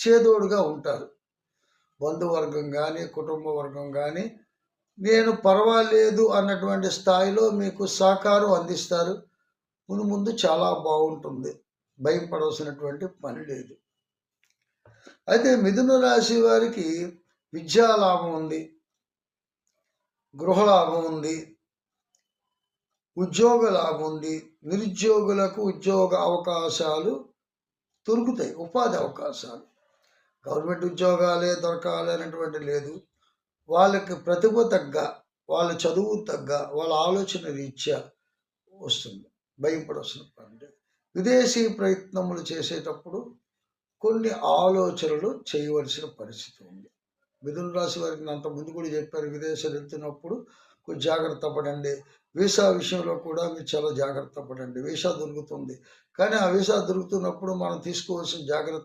చేదోడుగా ఉంటారు. బంధువర్గం గానీ, కుటుంబ వర్గం గానీ, నేను పర్వాలేదు అన్నటువంటి స్థాయిలో మీకు సహకారం అందిస్తారు. మునుముందు చాలా బావుంటుంది. భయపడవలసినటువంటి పని లేదు. అయితే మిథున రాశి వారికి విద్యా లాభం ఉంది. గృహ లాభం ఉంది. ఉద్యోగ లాభం ఉంది. నిరుద్యోగులకు ఉద్యోగ అవకాశాలు దొరుకుతాయి. ఉపాధి అవకాశాలు. గవర్నమెంట్ ఉద్యోగాలే దొరకాలి అనేటువంటి లేదు. వాళ్ళకి ప్రతిభ తగ్గ, వాళ్ళ చదువు తగ్గ, వాళ్ళ ఆలోచన రీత్యా వస్తుంది. భయపడవలసిన పని లేదు. విదేశీ ప్రయత్నములు చేసేటప్పుడు కొన్ని ఆలోచనలు చేయవలసిన పరిస్థితి ఉంది. మిథున రాశి వారికి నేను అంతకుముందు కూడా చెప్పాను. విదేశాలు వెళ్తున్నప్పుడు కొంచెం జాగ్రత్త పడండి. వీసా విషయంలో కూడా మీరు చాలా జాగ్రత్త పడండి. వీసా దొరుకుతుంది. కానీ ఆ వీసా దొరుకుతున్నప్పుడు మనం తీసుకోవాల్సిన జాగ్రత్త